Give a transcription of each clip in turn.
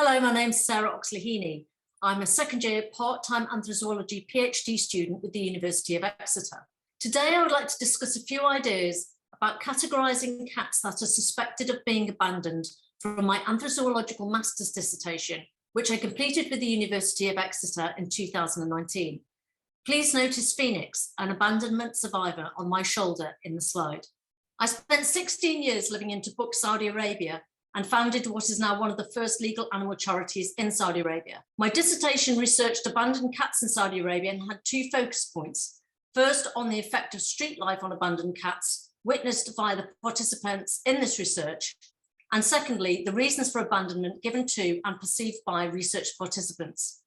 Hello, my name's Sarah Oxley-Heaney. I'm a second-year part-time anthrozoology PhD student with the University of Exeter. Today, I would like to discuss a few ideas about categorising cats that are suspected of being abandoned from my anthrozoological master's dissertation, which I completed with the University of Exeter in 2019. Please notice Phoenix, an abandonment survivor, on my shoulder in the slide. I spent 16 years living in Tabuk, Saudi Arabia, and founded what is now one of the first legal animal charities in Saudi Arabia. My dissertation researched abandoned cats in Saudi Arabia and had two focus points. First, on the effect of street life on abandoned cats, witnessed by the participants in this research. And secondly, the reasons for abandonment given to and perceived by research participants.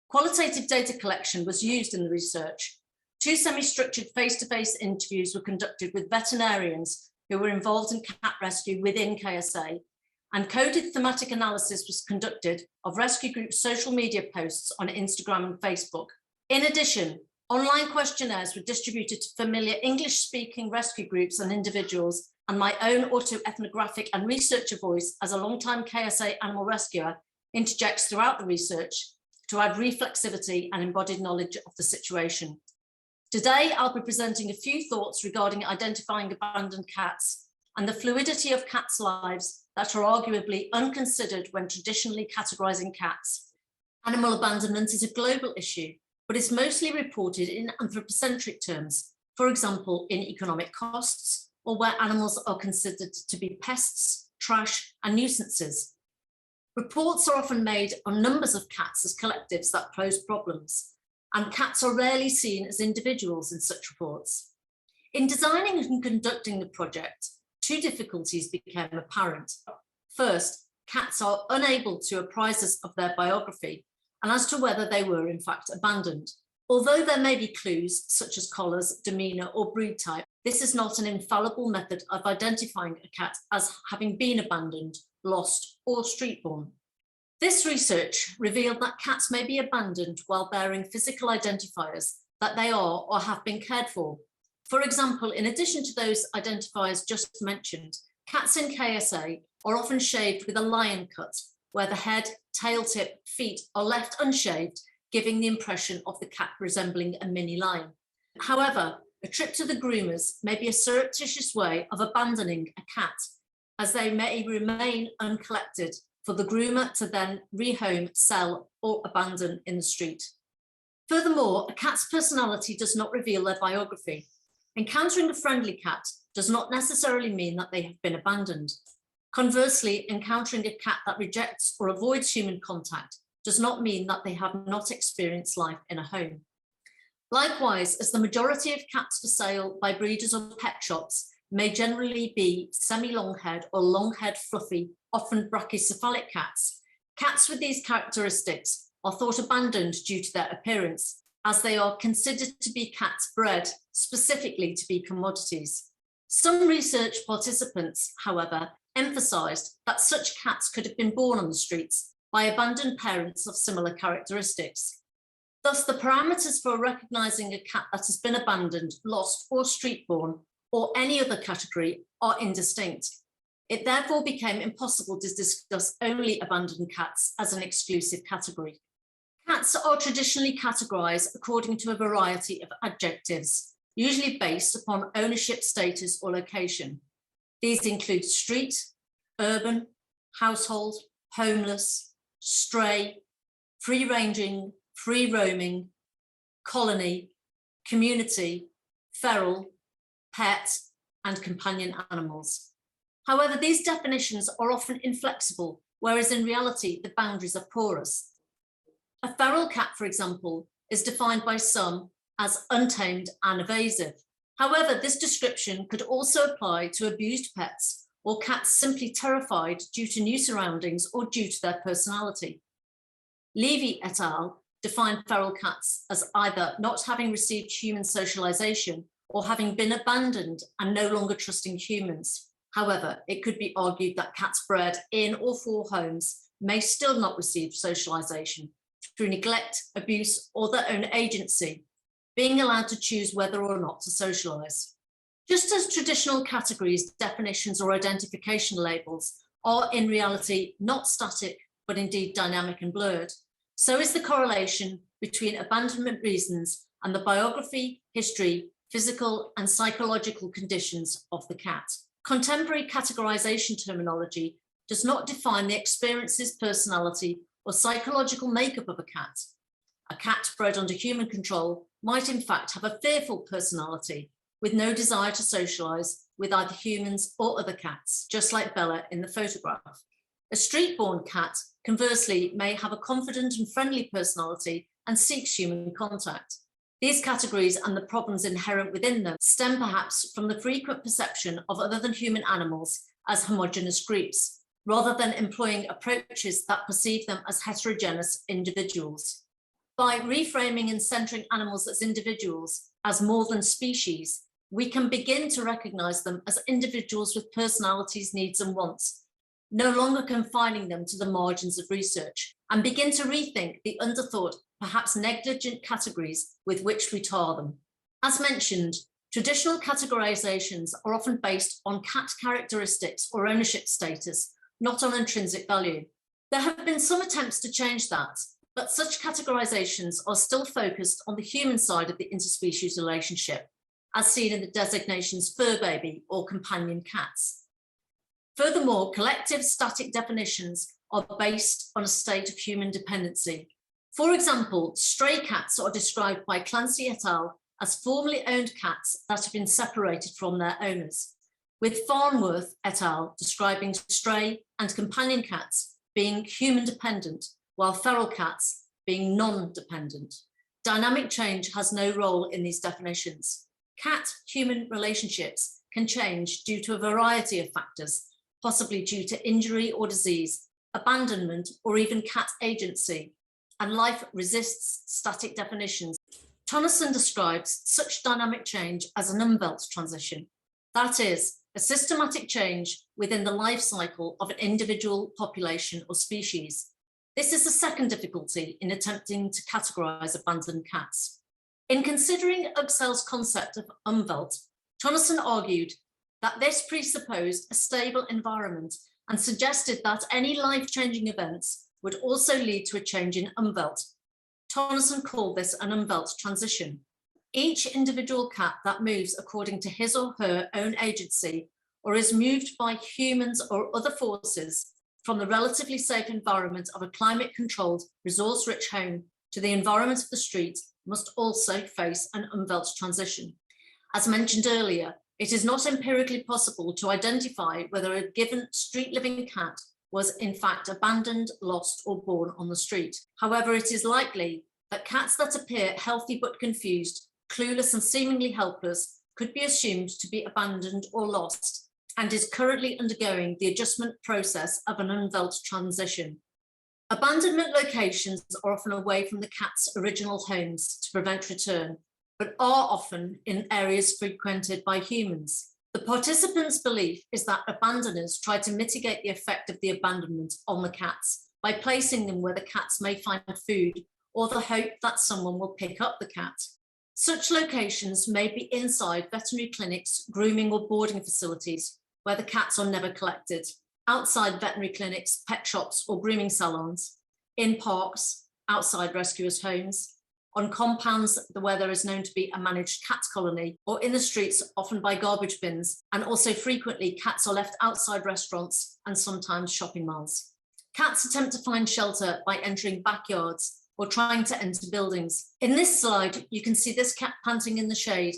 Qualitative data collection was used in the research. Two semi-structured face-to-face interviews were conducted with veterinarians who were involved in cat rescue within KSA, and coded thematic analysis was conducted of rescue groups' social media posts on Instagram and Facebook. In addition, online questionnaires were distributed to familiar English-speaking rescue groups and individuals, and my own autoethnographic and researcher voice as a long-time KSA animal rescuer interjects throughout the research to add reflexivity and embodied knowledge of the situation. Today, I'll be presenting a few thoughts regarding identifying abandoned cats and the fluidity of cats' lives that are arguably unconsidered when traditionally categorising cats. Animal abandonment is a global issue, but is mostly reported in anthropocentric terms, for example, in economic costs, or where animals are considered to be pests, trash, and nuisances. Reports are often made on numbers of cats as collectives that pose problems, and cats are rarely seen as individuals in such reports. In designing and conducting the project, two difficulties became apparent. First, cats are unable to apprise us of their biography and as to whether they were in fact abandoned. Although there may be clues such as collars, demeanour or breed type, this is not an infallible method of identifying a cat as having been abandoned, lost or street-born. This research revealed that cats may be abandoned while bearing physical identifiers that they are or have been cared for. For example, in addition to those identifiers just mentioned, cats in KSA are often shaved with a lion cut, where the head, tail tip, feet are left unshaved, giving the impression of the cat resembling a mini lion. However, a trip to the groomers may be a surreptitious way of abandoning a cat, as they may remain uncollected for the groomer to then rehome, sell, or abandon in the street. Furthermore, a cat's personality does not reveal their biography. Encountering a friendly cat does not necessarily mean that they have been abandoned. Conversely, encountering a cat that rejects or avoids human contact does not mean that they have not experienced life in a home. Likewise, as the majority of cats for sale by breeders or pet shops may generally be semi-long-haired or long-haired fluffy, often brachycephalic cats, cats with these characteristics are thought abandoned due to their appearance, as they are considered to be cats bred specifically to be commodities. Some research participants, however, emphasised that such cats could have been born on the streets by abandoned parents of similar characteristics. Thus, the parameters for recognising a cat that has been abandoned, lost or street-born, or any other category are indistinct. It therefore became impossible to discuss only abandoned cats as an exclusive category. Cats are traditionally categorised according to a variety of adjectives, usually based upon ownership status or location. These include street, urban, household, homeless, stray, free-ranging, free-roaming, colony, community, feral, pet, and companion animals. However, these definitions are often inflexible, whereas in reality, the boundaries are porous. A feral cat, for example, is defined by some as untamed and evasive. However, this description could also apply to abused pets or cats simply terrified due to new surroundings or due to their personality. Levy et al. Defined feral cats as either not having received human socialization or having been abandoned and no longer trusting humans. However, it could be argued that cats bred in or for homes may still not receive socialization through neglect, abuse, or their own agency, being allowed to choose whether or not to socialise. Just as traditional categories, definitions, or identification labels are in reality not static but indeed dynamic and blurred, so is the correlation between abandonment reasons and the biography, history, physical and psychological conditions of the cat. Contemporary categorisation terminology does not define the experiences, personality, or psychological makeup of a cat. A cat bred under human control might in fact have a fearful personality with no desire to socialise with either humans or other cats, just like Bella in the photograph. A street-born cat, conversely, may have a confident and friendly personality and seeks human contact. These categories and the problems inherent within them stem perhaps from the frequent perception of other than human animals as homogeneous groups, rather than employing approaches that perceive them as heterogeneous individuals. By reframing and centering animals as individuals, as more than species, we can begin to recognize them as individuals with personalities, needs and wants, no longer confining them to the margins of research, and begin to rethink the underthought, perhaps negligent categories with which we tar them. As mentioned, traditional categorizations are often based on cat characteristics or ownership status, not on intrinsic value. There have been some attempts to change that, but such categorizations are still focused on the human side of the interspecies relationship, as seen in the designations fur baby or companion cats. Furthermore, collective static definitions are based on a state of human dependency. For example, stray cats are described by Clancy et al. As formerly owned cats that have been separated from their owners, with Farnworth et al. Describing stray and companion cats being human dependent, while feral cats being non-dependent. Dynamic change has no role in these definitions. Cat-human relationships can change due to a variety of factors, possibly due to injury or disease, abandonment, or even cat agency, and life resists static definitions. Tonneson describes such dynamic change as an umwelt transition, that is, a systematic change within the life cycle of an individual population or species. This is the second difficulty in attempting to categorise abandoned cats. In considering Uxell's concept of umwelt, Tonneson argued that this presupposed a stable environment and suggested that any life-changing events would also lead to a change in umwelt. Tonneson called this an umwelt transition. Each individual cat that moves according to his or her own agency or is moved by humans or other forces from the relatively safe environment of a climate-controlled, resource-rich home to the environment of the street must also face an umwelt transition. As mentioned earlier, it is not empirically possible to identify whether a given street-living cat was in fact abandoned, lost, or born on the street. However, it is likely that cats that appear healthy but confused, clueless and seemingly helpless could be assumed to be abandoned or lost, and is currently undergoing the adjustment process of an umwelt transition. Abandonment locations are often away from the cat's original homes to prevent return, but are often in areas frequented by humans. The participants' belief is that abandoners try to mitigate the effect of the abandonment on the cats by placing them where the cats may find food or the hope that someone will pick up the cat. Such locations may be inside veterinary clinics, grooming or boarding facilities where the cats are never collected, outside veterinary clinics, pet shops or grooming salons, in parks, outside rescuers' homes, on compounds where there is known to be a managed cat colony, or in the streets, often by garbage bins, and also frequently cats are left outside restaurants and sometimes shopping malls. Cats attempt to find shelter by entering backyards or trying to enter buildings. In this slide, you can see this cat panting in the shade,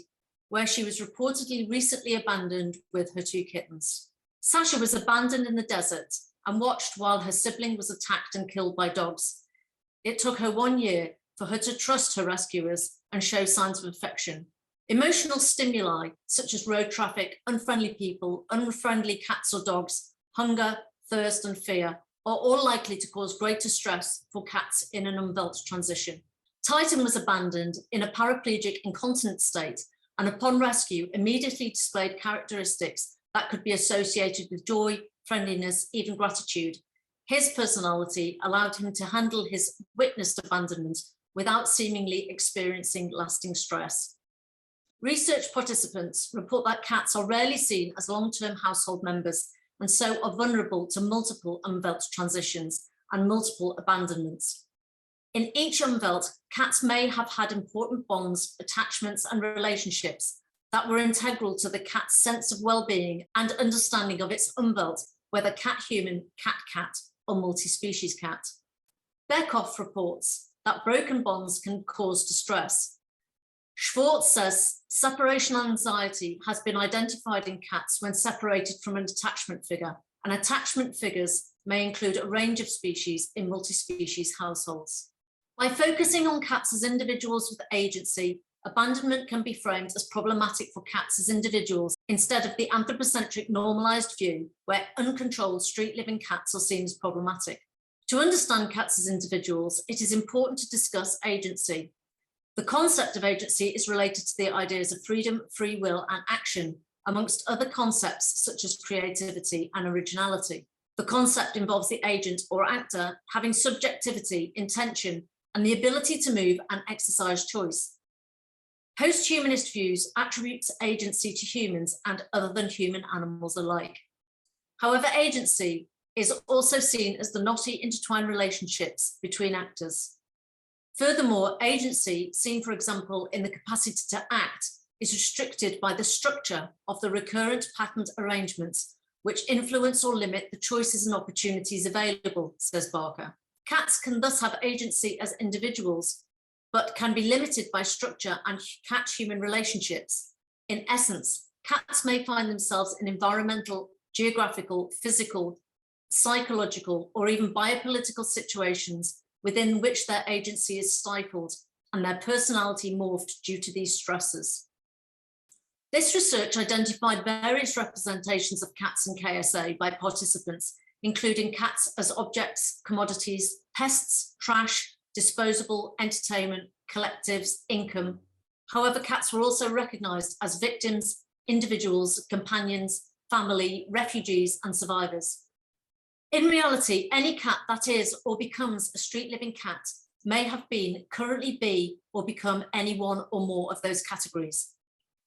where she was reportedly recently abandoned with her 2 kittens. Sasha was abandoned in the desert and watched while her sibling was attacked and killed by dogs. It took her 1 year for her to trust her rescuers and show signs of affection. Emotional stimuli, such as road traffic, unfriendly people, unfriendly cats or dogs, hunger, thirst, and fear, are all likely to cause greater stress for cats in an umwelt transition. Titan was abandoned in a paraplegic incontinent state, and upon rescue, immediately displayed characteristics that could be associated with joy, friendliness, even gratitude. His personality allowed him to handle his witnessed abandonment without seemingly experiencing lasting stress. Research participants report that cats are rarely seen as long-term household members and so are vulnerable to multiple umwelt transitions and multiple abandonments. In each umvelt, cats may have had important bonds, attachments, and relationships that were integral to the cat's sense of well-being and understanding of its umvelt, whether cat-human, cat-cat, or multi-species cat. Beckhoff reports that broken bonds can cause distress. Schwartz says separation anxiety has been identified in cats when separated from an attachment figure, and attachment figures may include a range of species in multi-species households. By focusing on cats as individuals with agency, abandonment can be framed as problematic for cats as individuals instead of the anthropocentric normalized view where uncontrolled street-living cats are seen as problematic. To understand cats as individuals, it is important to discuss agency. The concept of agency is related to the ideas of freedom, free will, and action, amongst other concepts such as creativity and originality. The concept involves the agent or actor having subjectivity, intention, and the ability to move and exercise choice. Post-humanist views attribute agency to humans and other than human animals alike. However, agency is also seen as the knotty intertwined relationships between actors. Furthermore, agency, seen for example in the capacity to act, is restricted by the structure of the recurrent patterned arrangements which influence or limit the choices and opportunities available, says Barker. Cats can thus have agency as individuals, but can be limited by structure and cat-human relationships. In essence, cats may find themselves in environmental, geographical, physical, psychological, or even biopolitical situations within which their agency is stifled and their personality morphed due to these stresses. This research identified various representations of cats in KSA by participants, including cats as objects, commodities, pests, trash, disposable, entertainment, collectives, income. However, cats were also recognised as victims, individuals, companions, family, refugees, and survivors. In reality, any cat that is or becomes a street-living cat may have been, currently be, or become any one or more of those categories.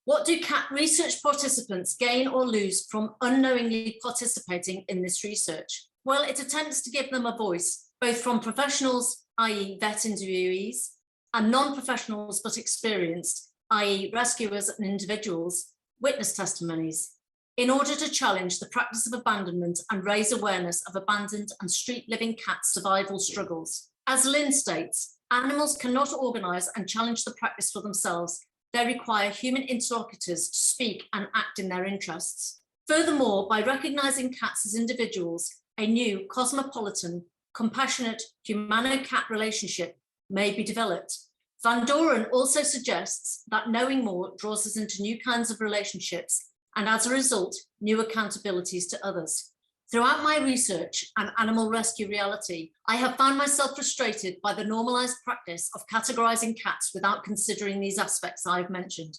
What do cat research participants gain or lose from unknowingly participating in this research? Well, it attempts to give them a voice, both from professionals, i.e. vet interviewees, and non-professionals but experienced, i.e. rescuers and individuals, witness testimonies, in order to challenge the practice of abandonment and raise awareness of abandoned and street-living cat survival struggles. As Lynn states, animals cannot organise and challenge the practice for themselves. They require human interlocutors to speak and act in their interests. Furthermore, by recognising cats as individuals, a new cosmopolitan, compassionate humano-cat relationship may be developed. Van Doren also suggests that knowing more draws us into new kinds of relationships and, as a result, new accountabilities to others. Throughout my research and animal rescue reality, I have found myself frustrated by the normalised practice of categorising cats without considering these aspects I have mentioned.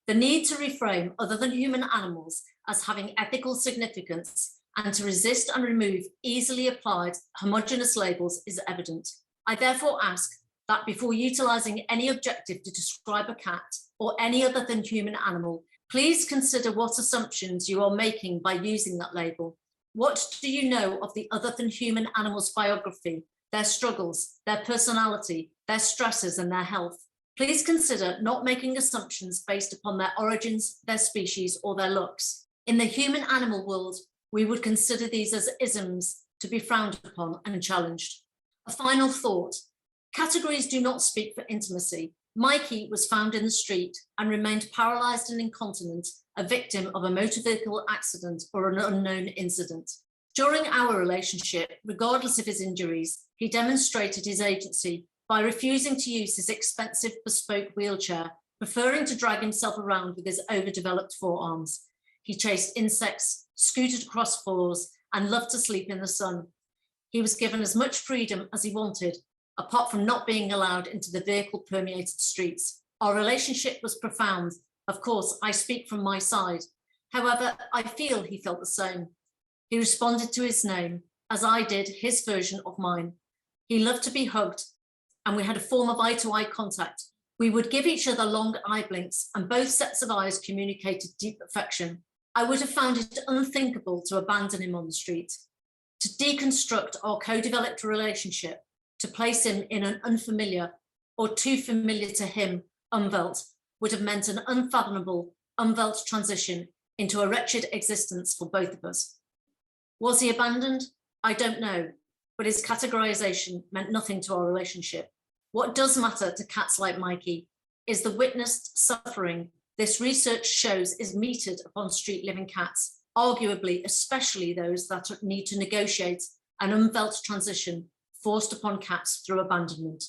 The need to reframe other than human animals as having ethical significance and to resist and remove easily applied homogeneous labels is evident. I therefore ask that before utilising any objective to describe a cat or any other than human animal, please consider what assumptions you are making by using that label. What do you know of the other than human animal's biography, their struggles, their personality, their stresses and their health? Please consider not making assumptions based upon their origins, their species or their looks. In the human animal world, we would consider these as isms to be frowned upon and challenged. A final thought, categories do not speak for intimacy. Mikey was found in the street and remained paralysed and incontinent, a victim of a motor vehicle accident or an unknown incident. During our relationship, regardless of his injuries, he demonstrated his agency by refusing to use his expensive bespoke wheelchair, preferring to drag himself around with his overdeveloped forearms. He chased insects, scooted across floors, and loved to sleep in the sun. He was given as much freedom as he wanted, apart from not being allowed into the vehicle-permeated streets. Our relationship was profound. Of course, I speak from my side. However, I feel he felt the same. He responded to his name, as I did his version of mine. He loved to be hugged, and we had a form of eye-to-eye contact. We would give each other long eye blinks, and both sets of eyes communicated deep affection. I would have found it unthinkable to abandon him on the street. To deconstruct our co-developed relationship, to place him in an unfamiliar or too familiar to him umwelt would have meant an unfathomable umwelt transition into a wretched existence for both of us. Was he abandoned? I don't know, but his categorization meant nothing to our relationship. What does matter to cats like Mikey is the witnessed suffering this research shows is meted upon street living cats, arguably especially those that need to negotiate an umwelt transition forced upon cats through abandonment.